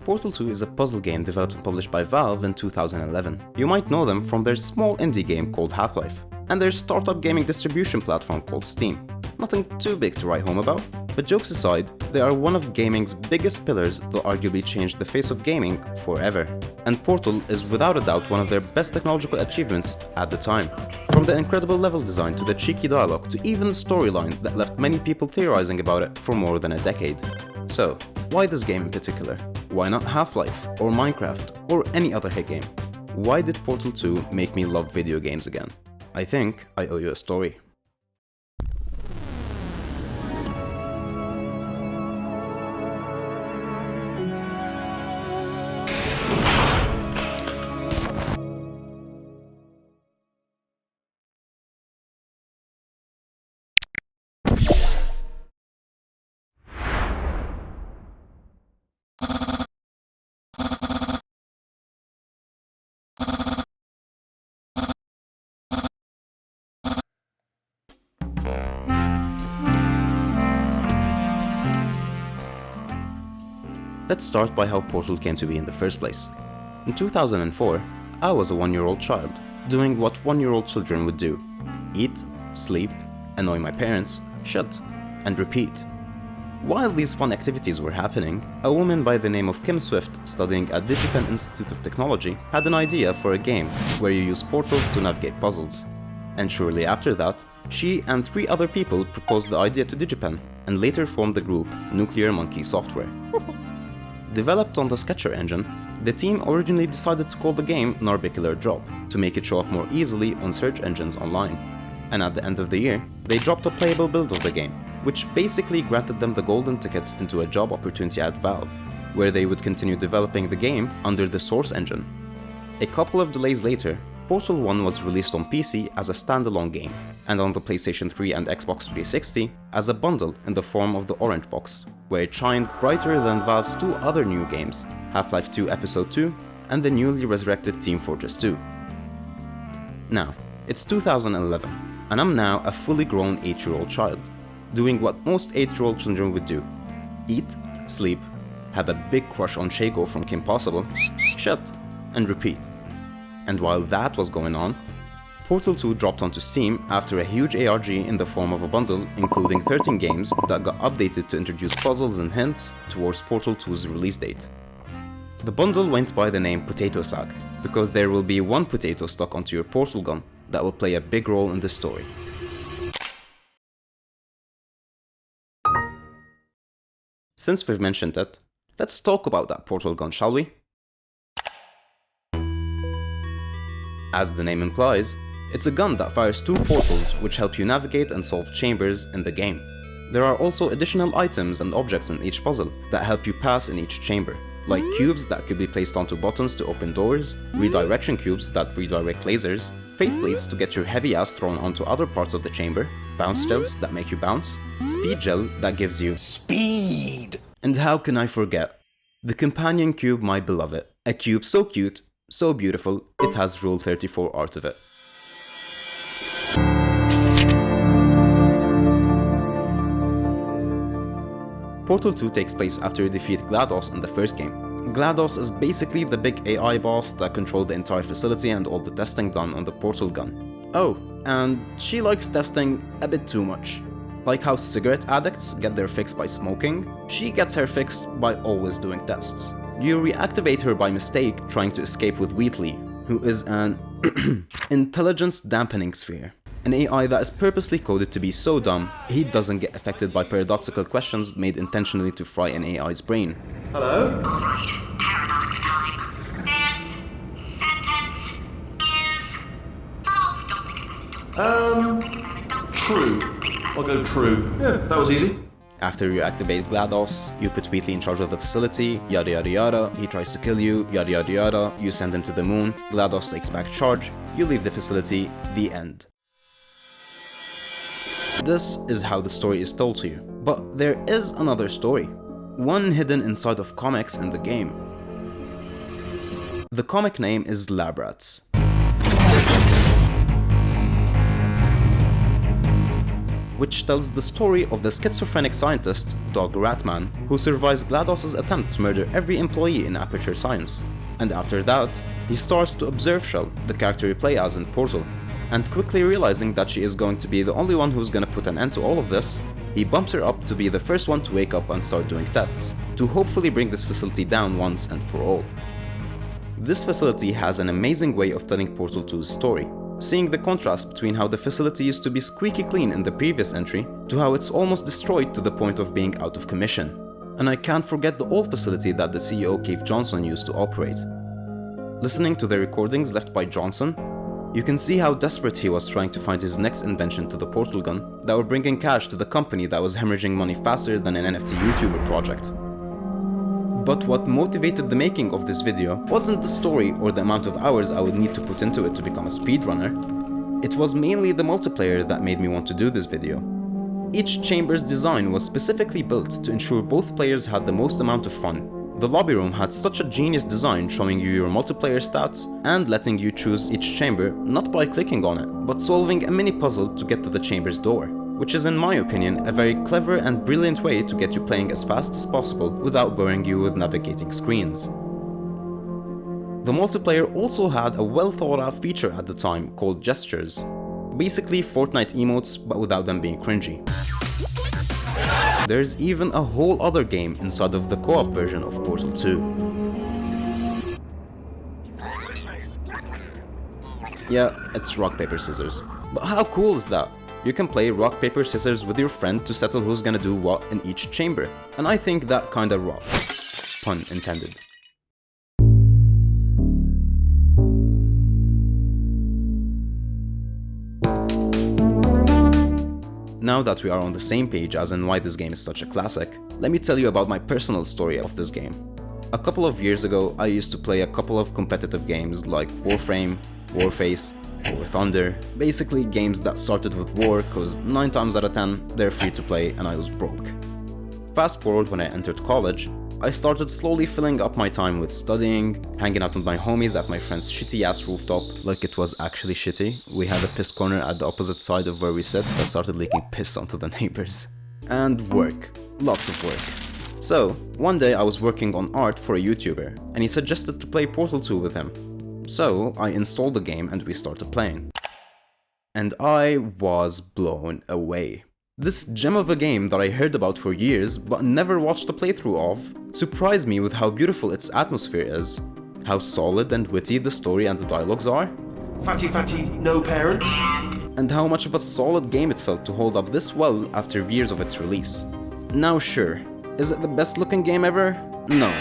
Portal 2 is a puzzle game developed and published by Valve in 2011. You might know them from their small indie game called Half-Life, and their startup gaming distribution platform called Steam. Nothing too big to write home about, but jokes aside, they are one of gaming's biggest pillars that arguably changed the face of gaming forever. And Portal is without a doubt one of their best technological achievements at the time. From the incredible level design to the cheeky dialogue to even the storyline that left many people theorizing about it for more than a decade. So, why this game in particular? Why not Half-Life, or Minecraft, or any other hit game? Why did Portal 2 make me love video games again? I think I owe you a story. Let's start by how Portal came to be in the first place. In 2004, I was a 1-year-old child, doing what 1-year-old children would do: eat, sleep, annoy my parents, shut, and repeat. While these fun activities were happening, a woman by the name of Kim Swift, studying at DigiPen Institute of Technology, had an idea for a game where you use portals to navigate puzzles. And shortly after that, she and 3 other people proposed the idea to DigiPen, and later formed the group Nuclear Monkey Software. Developed on the Sketcher engine, the team originally decided to call the game Narbicular Drop, to make it show up more easily on search engines online. And at the end of the year, they dropped a playable build of the game, which basically granted them the golden tickets into a job opportunity at Valve, where they would continue developing the game under the Source engine. A couple of delays later, Portal 1 was released on PC as a standalone game, and on the PlayStation 3 and Xbox 360 as a bundle in the form of the Orange Box, where it shined brighter than Valve's 2 other new games, Half-Life 2 Episode 2 and the newly resurrected Team Fortress 2. Now, it's 2011, and I'm now a fully grown 8-year-old child, doing what most 8-year-old children would do: eat, sleep, have a big crush on Shago from Kim Possible, shut, and repeat. And while that was going on, Portal 2 dropped onto Steam after a huge ARG in the form of a bundle including 13 games that got updated to introduce puzzles and hints towards Portal 2's release date. The bundle went by the name Potato Sack, because there will be one potato stuck onto your portal gun that will play a big role in the story. Since we've mentioned it, let's talk about that portal gun, shall we? As the name implies, it's a gun that fires 2 portals which help you navigate and solve chambers in the game. There are also additional items and objects in each puzzle that help you pass in each chamber, like cubes that could be placed onto buttons to open doors, redirection cubes that redirect lasers, faith plates to get your heavy ass thrown onto other parts of the chamber, bounce gels that make you bounce, speed gel that gives you speed, and how can I forget the companion cube, my beloved, a cube so cute, so beautiful, it has Rule 34 art of it. Portal 2 takes place after you defeat GLaDOS in the first game. GLaDOS is basically the big AI boss that controlled the entire facility and all the testing done on the portal gun. Oh, and she likes testing a bit too much. Like how cigarette addicts get their fix by smoking, she gets her fix by always doing tests. You reactivate her by mistake trying to escape with Wheatley, who is an intelligence dampening sphere. An AI that is purposely coded to be so dumb, he doesn't get affected by paradoxical questions made intentionally to fry an AI's brain. Hello? Alright, paradox time. This sentence is false. Don't think about it. Don't think about it. Don't True. I'll go true. Yeah, that was easy. After you activate GLaDOS, you put Wheatley in charge of the facility, yada yada yada, he tries to kill you, yada yada yada, you send him to the moon, GLaDOS takes back charge, you leave the facility, the end. This is how the story is told to you. But there is another story, one hidden inside of comics in the game. The comic name is Lab Rats. which tells the story of the schizophrenic scientist, Dog Ratman, who survives GLaDOS's attempt to murder every employee in Aperture Science. And after that, he starts to observe Shell, the character you play as in Portal, and quickly realizing that she is going to be the only one who's gonna put an end to all of this, he bumps her up to be the first one to wake up and start doing tests, to hopefully bring this facility down once and for all. This facility has an amazing way of telling Portal 2's story, seeing the contrast between how the facility used to be squeaky clean in the previous entry to how it's almost destroyed to the point of being out of commission. And I can't forget the old facility that the CEO Keith Johnson used to operate. Listening to the recordings left by Johnson, you can see how desperate he was trying to find his next invention to the portal gun that would bring in cash to the company that was hemorrhaging money faster than an NFT YouTuber project. But what motivated the making of this video wasn't the story or the amount of hours I would need to put into it to become a speedrunner. It was mainly the multiplayer that made me want to do this video. Each chamber's design was specifically built to ensure both players had the most amount of fun. The lobby room had such a genius design, showing you your multiplayer stats and letting you choose each chamber not by clicking on it, but solving a mini puzzle to get to the chamber's door, which is in my opinion a very clever and brilliant way to get you playing as fast as possible without boring you with navigating screens. The multiplayer also had a well thought out feature at the time called gestures, basically Fortnite emotes but without them being cringy. There's even a whole other game inside of the co-op version of Portal 2. Yeah, it's rock, paper, scissors. But how cool is that? You can play rock, paper, scissors with your friend to settle who's gonna do what in each chamber. And I think that kinda rocks. Pun intended. Now that we are on the same page as in why this game is such a classic, let me tell you about my personal story of this game. A couple of years ago, I used to play a couple of competitive games like Warframe, Warface, War Thunder, basically games that started with war cause 9 times out of 10 they're free to play and I was broke. Fast forward when I entered college, I started slowly filling up my time with studying, hanging out with my homies at my friend's shitty ass rooftop, like it was actually shitty. We had a piss corner at the opposite side of where we sit that started leaking piss onto the neighbors. And work. Lots of work. So, one day I was working on art for a YouTuber, and he suggested to play Portal 2 with him. So, I installed the game and we started playing. And I was blown away. This gem of a game that I heard about for years but never watched a playthrough of surprised me with how beautiful its atmosphere is, how solid and witty the story and the dialogues are, Fatty, no parents. and how much of a solid game it felt to hold up this well after years of its release. Now sure, is it the best looking game ever? No.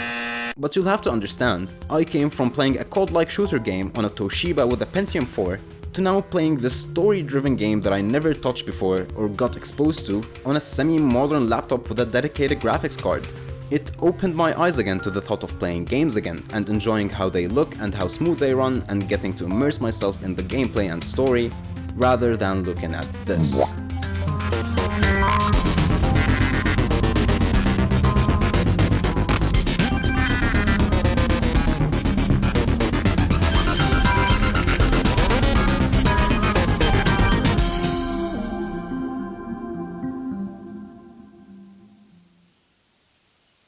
But you'll have to understand, I came from playing a COD-like shooter game on a Toshiba with a Pentium 4 to now playing this story-driven game that I never touched before or got exposed to on a semi-modern laptop with a dedicated graphics card. It opened my eyes again to the thought of playing games again and enjoying how they look and how smooth they run and getting to immerse myself in the gameplay and story rather than looking at this.